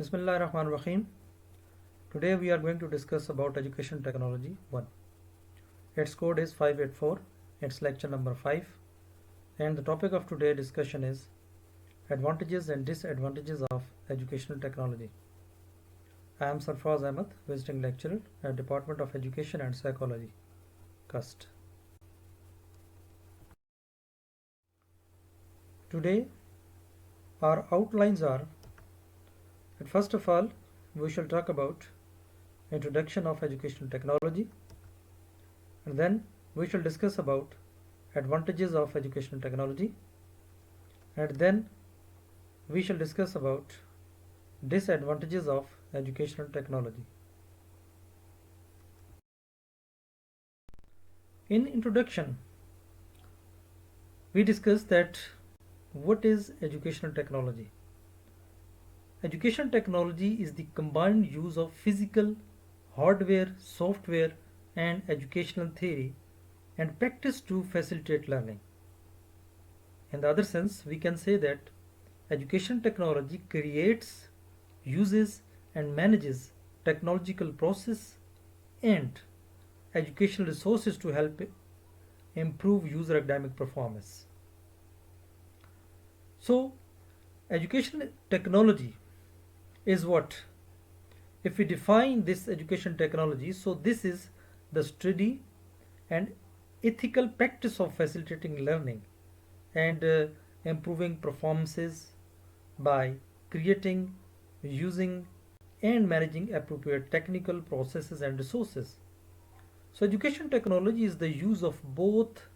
Bismillahirrahmanirrahim. Today we are going to discuss about education technology 1. Its code is 584. It's lecture number 5. And the topic of today's discussion is advantages and disadvantages of educational technology. I am Sarfraz Ahmad, visiting lecturer at Department of Education and Psychology, KUST. Today our outlines are that first of all we shall talk about introduction of educational technology, and then we shall discuss about advantages of educational technology, and then we shall discuss about disadvantages of educational technology. In introduction, we discussed that what is educational technology. Education technology is the combined use of physical, hardware, software, and educational theory and practice to facilitate learning. In the other sense, we can say that education technology creates, uses, and manages technological process and educational resources to help improve user academic performance. So, educational technology is what? If we define this education technology, so this is the study and ethical practice of facilitating learning and improving performances by creating, using, and managing appropriate technical processes and resources. So, education technology is the use of both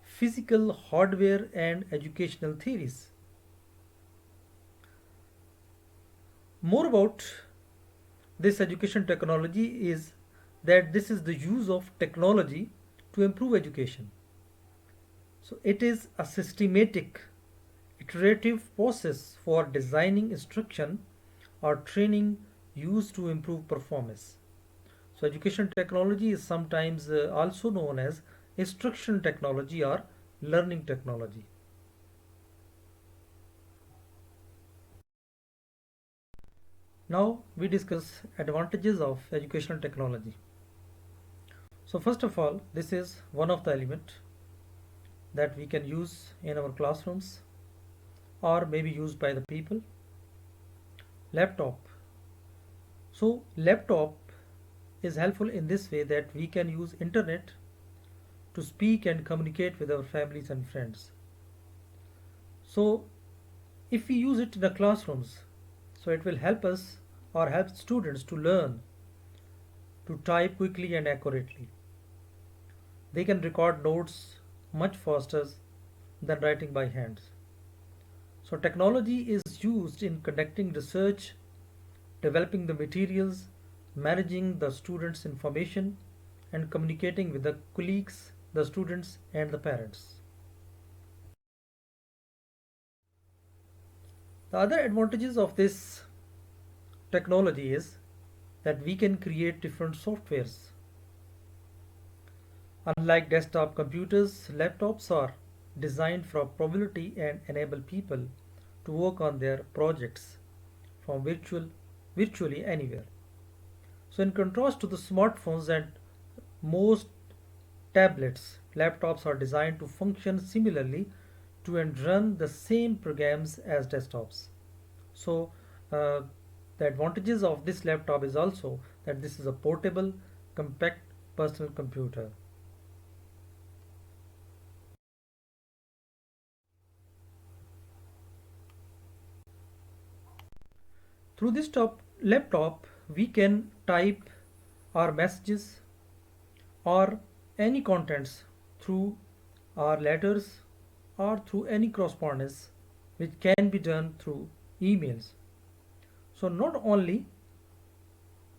physical hardware and educational theories. More about this education technology is that this is the use of technology to improve education. So it is a systematic, iterative process for designing instruction or training used to improve performance. So education technology is sometimes also known as instruction technology or learning technology. Now we discuss advantages of educational technology. So first of all, this is one of the element that we can use in our classrooms or maybe used by the people. Laptop. So laptop is helpful in this way that we can use internet to speak and communicate with our families and friends. So if we use it in the classrooms, so it will help us or help students to learn to type quickly and accurately. They can record notes much faster than writing by hands. So technology is used in conducting research, developing the materials, managing the students' information, and communicating with the colleagues, the students, and the parents. The other advantages of this technology is that we can create different softwares. Unlike desktop computers, laptops are designed for portability and enable people to work on their projects from virtually anywhere. So in contrast to the smartphones and most tablets, laptops are designed to function similarly to and run the same programs as desktops. So uh, the advantages of this laptop is also that this is a portable, compact personal computer. Through this laptop, we can type our messages or any contents through our letters or through any correspondence which can be done through emails. So not only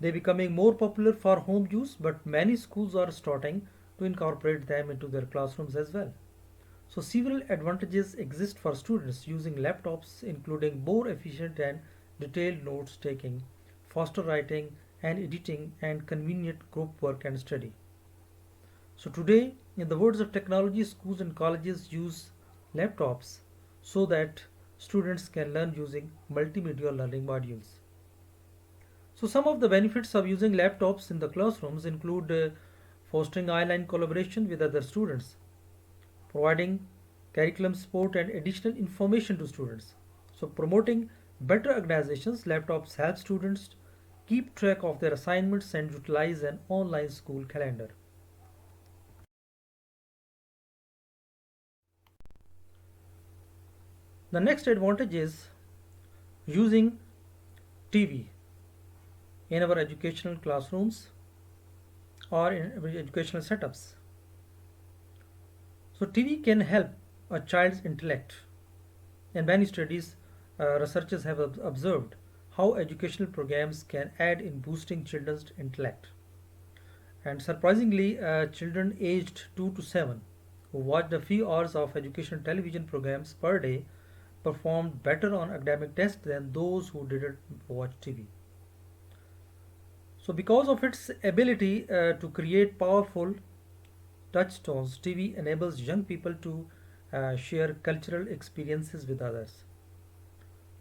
they becoming more popular for home use, but many schools are starting to incorporate them into their classrooms as well. So several advantages exist for students using laptops, including more efficient and detailed notes taking, faster writing and editing, and convenient group work and study. So today, in the words of technology, schools and colleges use laptops so that students can learn using multimedia learning modules. So some of the benefits of using laptops in the classrooms include fostering online collaboration with other students, providing curriculum support and additional information to students. So promoting better organizations, laptops help students keep track of their assignments and utilize an online school calendar. The next advantage is using TV in our educational classrooms or in educational setups. So TV can help a child's intellect. In many studies, researchers have observed how educational programs can aid in boosting children's intellect. And surprisingly, children aged 2 to 7 who watched a few hours of educational television programs per day performed better on academic tests than those who didn't watch TV. So, because of its ability to create powerful touchstones, TV enables young people to share cultural experiences with others.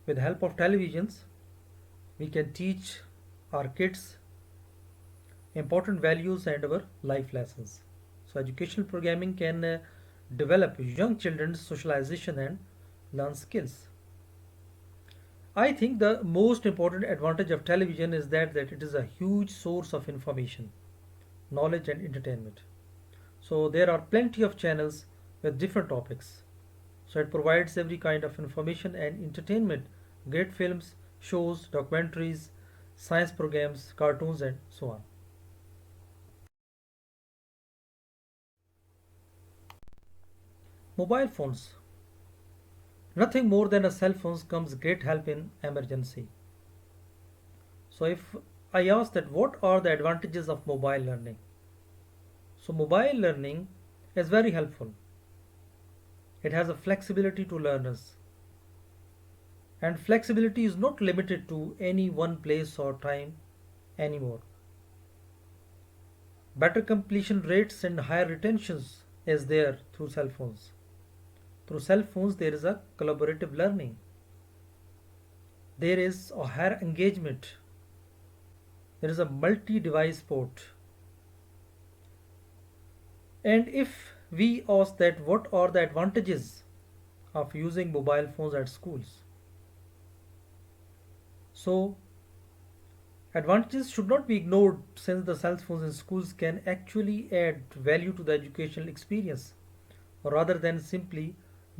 With the help of televisions, we can teach our kids important values and our life lessons. So, educational programming can develop young children's socialization and learn skills. I think the most important advantage of television is that it is a huge source of information, knowledge, and entertainment. So, there are plenty of channels with different topics. So, it provides every kind of information and entertainment, great films, shows, documentaries, science programs, cartoons, and so on. Mobile phones. Nothing more than a cell phone comes great help in emergency. So if I ask that what are the advantages of mobile learning? So mobile learning is very helpful. It has a flexibility to learners. And flexibility is not limited to any one place or time anymore. Better completion rates and higher retentions is there through cell phones. Through cell phones there is a collaborative learning. There is a higher engagement. There is a multi-device port. And if we ask that what are the advantages of using mobile phones at schools? So advantages should not be ignored since the cell phones in schools can actually add value to the educational experience rather than simply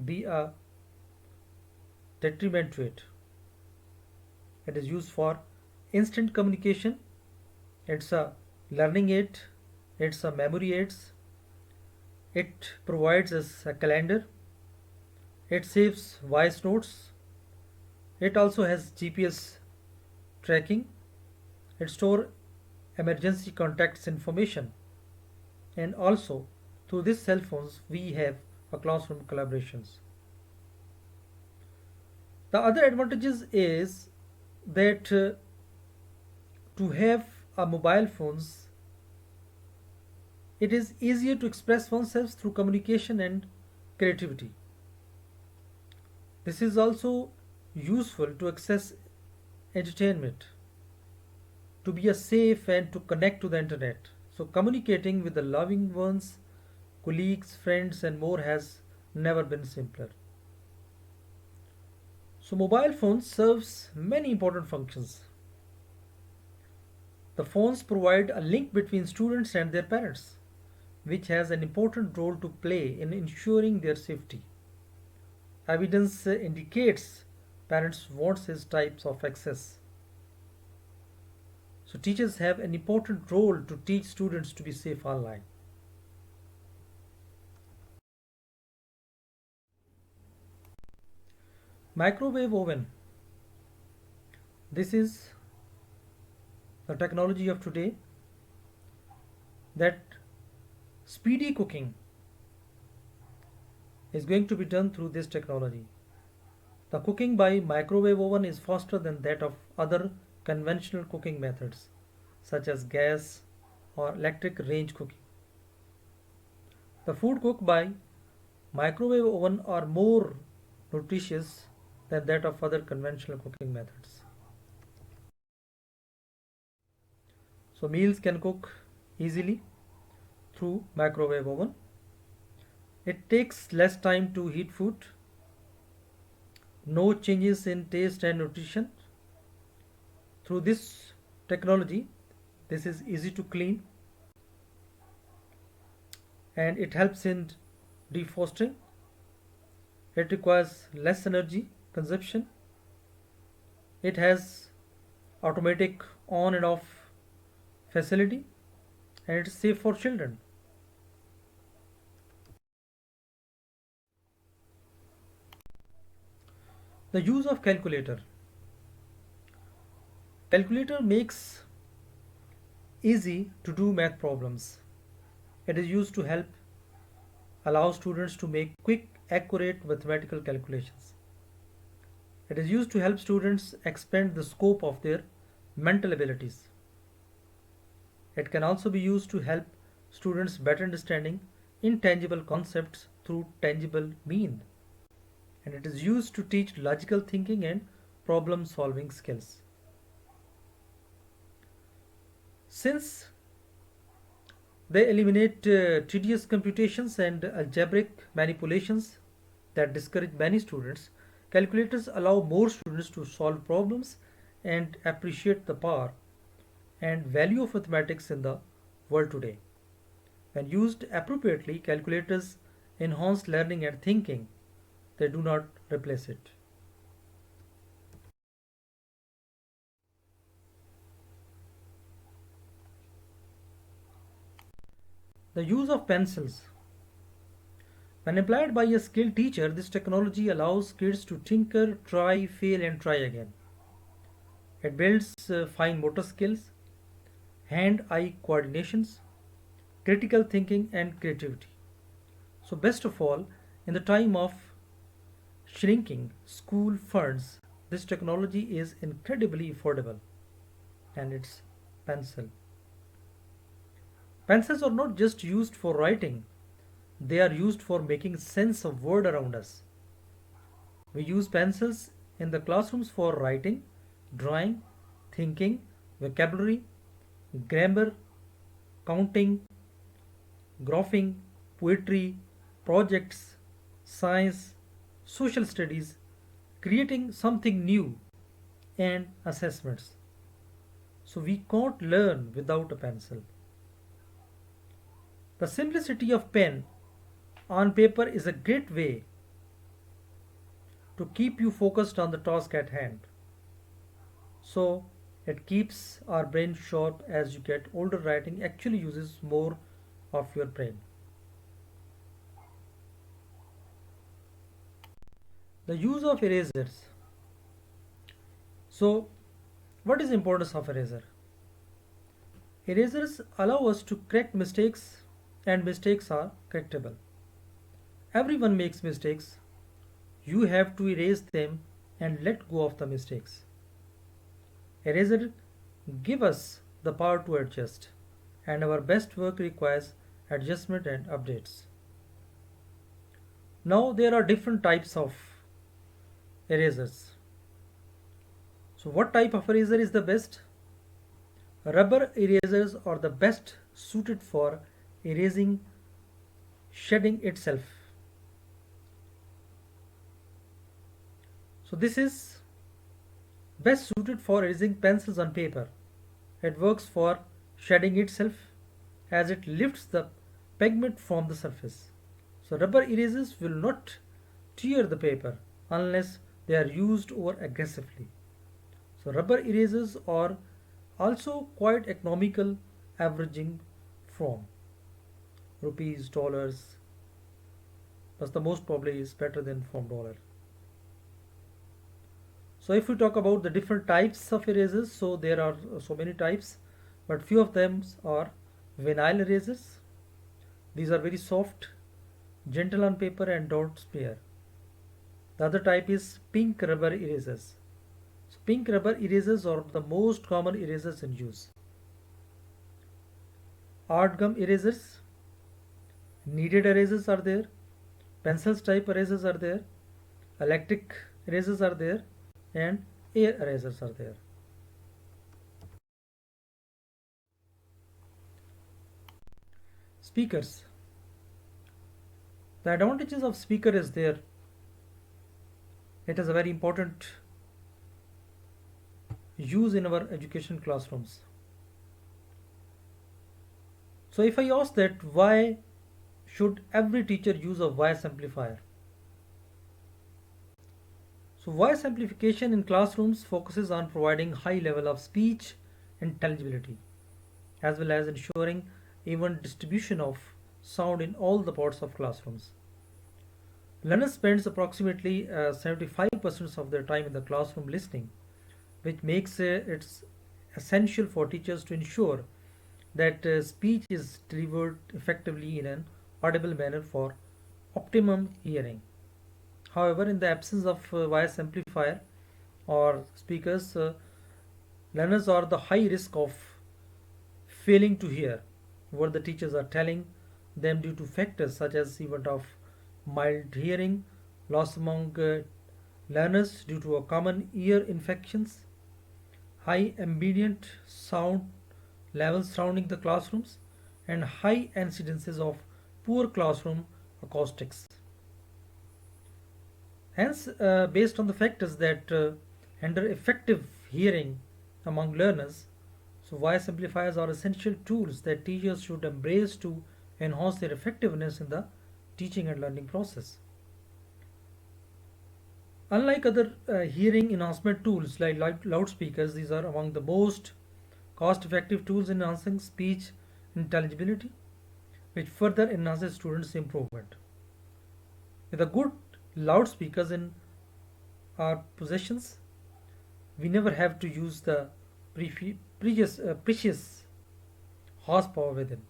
be a detriment to it. It is used for instant communication, it's a learning aid, it's a memory aids, it provides us a calendar, it saves voice notes, it also has GPS tracking, it stores emergency contacts information, and also through these cell phones we have a classroom collaborations. The other advantages is that to have a mobile phones it is easier to express oneself through communication and creativity. This is also useful to access entertainment, to be a safe and to connect to the internet. So communicating with the loving ones, colleagues, friends and more has never been simpler. So mobile phones serves many important functions. The phones provide a link between students and their parents, which has an important role to play in ensuring their safety. Evidence indicates parents want these types of access. So teachers have an important role to teach students to be safe online. Microwave oven. This is the technology of today that speedy cooking is going to be done through this technology. The cooking by microwave oven is faster than that of other conventional cooking methods such as gas or electric range cooking. The food cooked by microwave oven are more nutritious than that of other conventional cooking methods. So meals can cook easily through microwave oven. It takes less time to heat food. No changes in taste and nutrition. Through this technology, this is easy to clean and it helps in defrosting. It requires less energy consumption. It has automatic on and off facility and it's safe for children. The use of calculator. Calculator makes easy to do math problems. It is used to help allow students to make quick, accurate mathematical calculations. It is used to help students expand the scope of their mental abilities. It can also be used to help students better understanding intangible concepts through tangible mean. And it is used to teach logical thinking and problem solving skills. Since they eliminate tedious computations and algebraic manipulations that discourage many students, calculators allow more students to solve problems and appreciate the power and value of mathematics in the world today. When used appropriately, calculators enhance learning and thinking. They do not replace it. The use of pencils. When applied by a skilled teacher, this technology allows kids to tinker, try, fail, and try again. It builds fine motor skills, hand eye coordinations, critical thinking, and creativity. So, best of all, in the time of shrinking school funds, this technology is incredibly affordable and it's pencil. Pencils are not just used for writing, they are used for making sense of world around us. We use pencils in the classrooms for writing, drawing, thinking, vocabulary, grammar, counting, graphing, poetry, projects, science, social studies, creating something new, and assessments. So we can't learn without a pencil. The simplicity of pen on paper is a great way to keep you focused on the task at hand. So it keeps our brain sharp. As you get older, writing actually uses more of your brain. The use of erasers. So what is the importance of eraser? Erasers allow us to correct mistakes and mistakes are correctable. Everyone makes mistakes. You have to erase them and let go of the mistakes. Eraser give us the power to adjust and our best work requires adjustment and updates. Now there are different types of erasers. So what type of eraser is the best? Rubber erasers are the best suited for erasing shedding itself. So this is best suited for erasing pencils on paper. It works for shedding itself as it lifts the pigment from the surface. So rubber erasers will not tear the paper unless they are used over aggressively. So rubber erasers are also quite economical, averaging from rupees, dollars, but the most probably is better than from dollar. So if we talk about the different types of erasers, so there are so many types, but few of them are vinyl erasers. These are very soft, gentle on paper and don't smear. The other type is pink rubber erasers. So pink rubber erasers are the most common erasers in use. Art gum erasers, kneaded erasers are there, pencils type erasers are there, electric erasers are there, and air erasers are there. Speakers. The advantages of speaker is there. It is a very important use in our education classrooms. So if I ask that why should every teacher use a voice amplifier? So voice amplification in classrooms focuses on providing high level of speech intelligibility as well as ensuring even distribution of sound in all the parts of classrooms. Learners spends approximately 75% of their time in the classroom listening, which makes it essential for teachers to ensure that speech is delivered effectively in an audible manner for optimum hearing. However, in the absence of voice amplifier or speakers, learners are the high risk of failing to hear what the teachers are telling them due to factors such as event of mild hearing loss among learners due to a common ear infections, high ambient sound levels surrounding the classrooms, and high incidences of poor classroom acoustics. Hence, based on the factors that hinder effective hearing among learners, so voice amplifiers are essential tools that teachers should embrace to enhance their effectiveness in the teaching and learning process. Unlike other hearing enhancement tools like loudspeakers, these are among the most cost effective tools in enhancing speech intelligibility, which further enhances students' improvement. With a good loudspeakers in our possessions, we never have to use the precious horsepower within.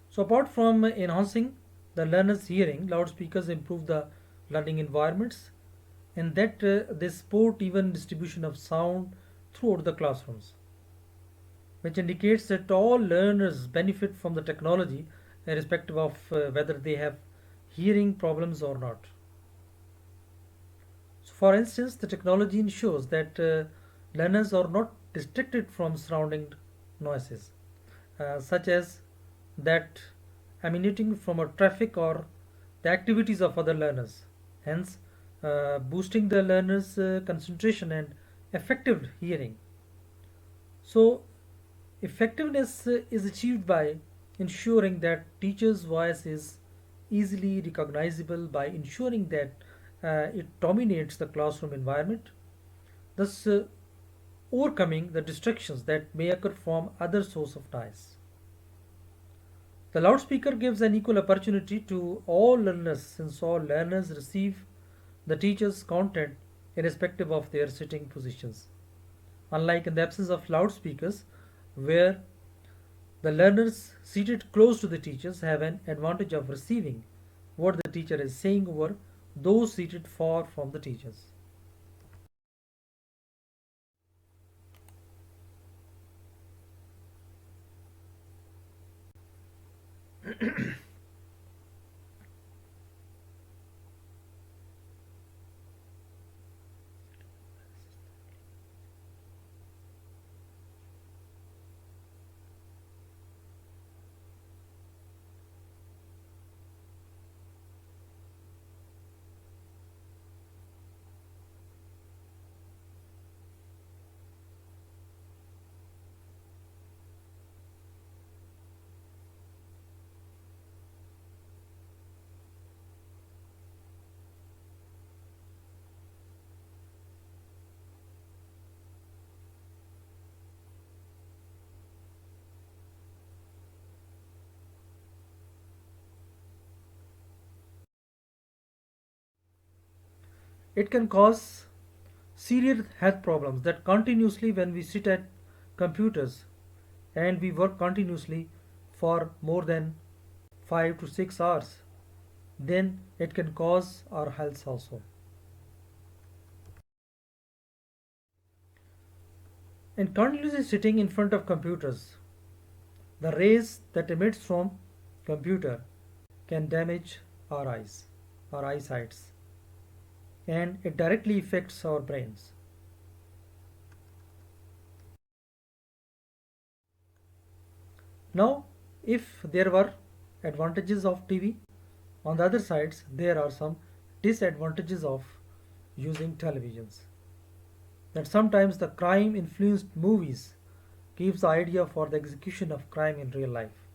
So, apart from enhancing the learner's hearing, loudspeakers improve the learning environments, and that they support even distribution of sound throughout the classrooms, which indicates that all learners benefit from the technology irrespective of whether they have hearing problems or not. So for instance, the technology ensures that learners are not distracted from surrounding noises, such as that emanating from a traffic or the activities of other learners, hence boosting the learners' concentration and effective hearing. So, effectiveness is achieved by ensuring that teacher's voice is easily recognizable by ensuring that it dominates the classroom environment, thus overcoming the distractions that may occur from other source of noise. The loudspeaker gives an equal opportunity to all learners since all learners receive the teacher's content irrespective of their sitting positions. Unlike in the absence of loudspeakers, where the learners seated close to the teachers have an advantage of receiving what the teacher is saying over those seated far from the teachers. It can cause serious health problems that continuously when we sit at computers and we work continuously for more than 5 to 6 hours, then it can cause our health also. And continuously sitting in front of computers, the rays that emits from computer can damage our eyes, our eyesights, and it directly affects our brains. Now, if there were advantages of TV, on the other sides there are some disadvantages of using televisions. That sometimes the crime influenced movies gives the idea for the execution of crime in real life.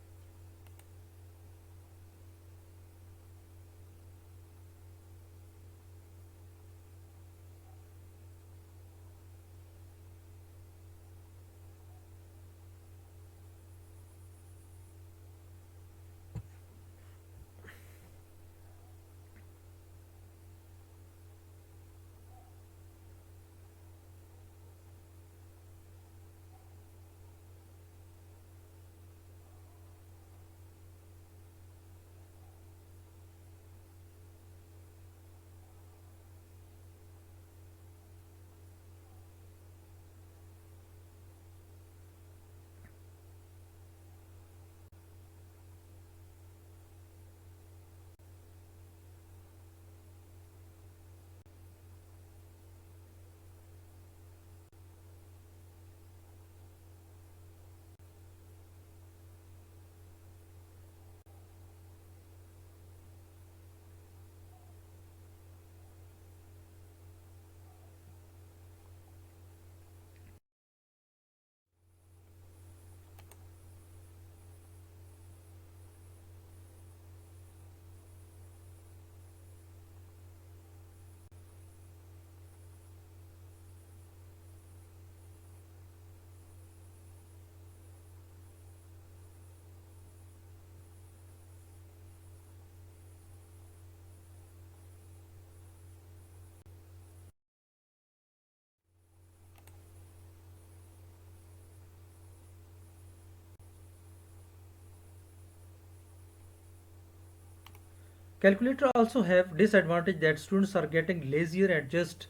Calculator also have disadvantage that students are getting lazier and just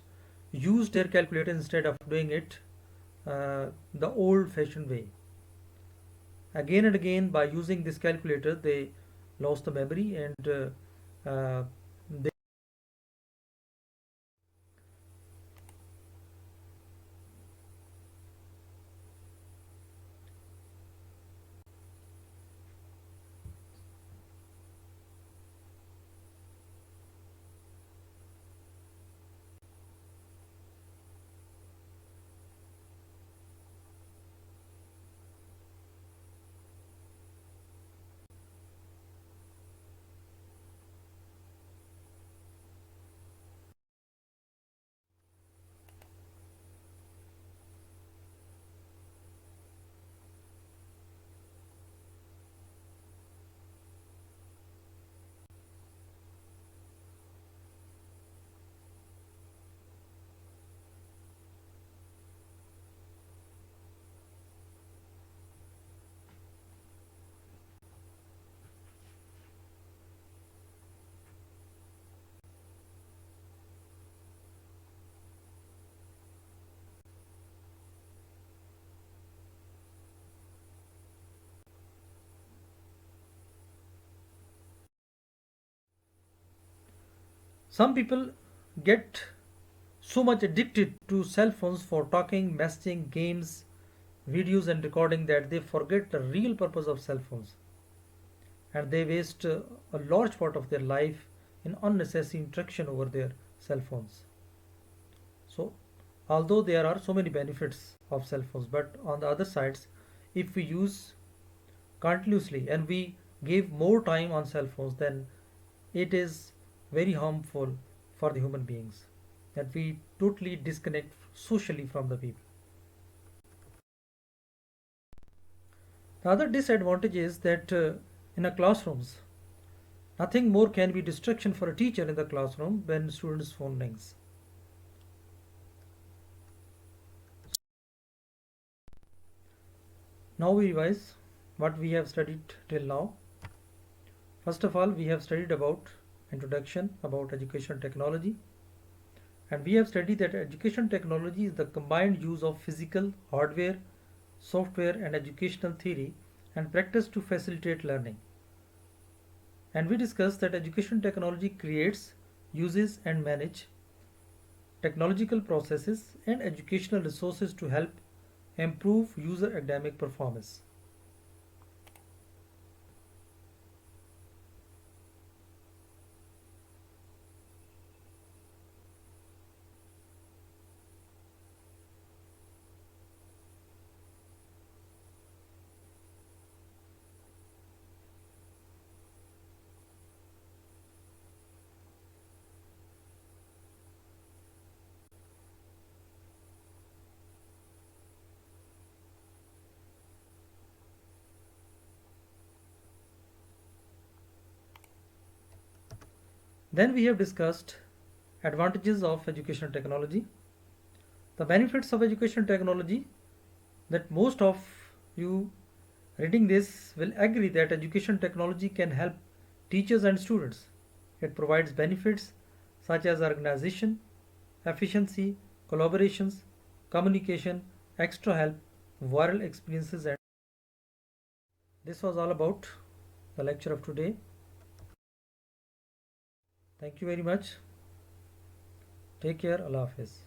use their calculator instead of doing it the old fashioned way. Again and again by using this calculator they lost the memory and they some people get so much addicted to cell phones for talking, messaging, games, videos and recording that they forget the real purpose of cell phones and they waste a large part of their life in unnecessary interaction over their cell phones. So, although there are so many benefits of cell phones, but on the other sides, if we use continuously and we give more time on cell phones, then it is very harmful for the human beings that we totally disconnect socially from the people. The other disadvantage is that in a classrooms, nothing more can be distraction for a teacher in the classroom when students' phone rings. Now we revise what we have studied till now. First of all, we have studied about introduction about education technology, and we have studied that education technology is the combined use of physical, hardware, software, and educational theory and practice to facilitate learning. And we discussed that education technology creates, uses, and manage technological processes and educational resources to help improve user academic performance. Then we have discussed advantages of educational technology. The benefits of educational technology, that most of you reading this will agree that education technology can help teachers and students. It provides benefits such as organization, efficiency, collaborations, communication, extra help, viral experiences, and this was all about the lecture of today. Thank you very much. Take care. Allah Hafiz.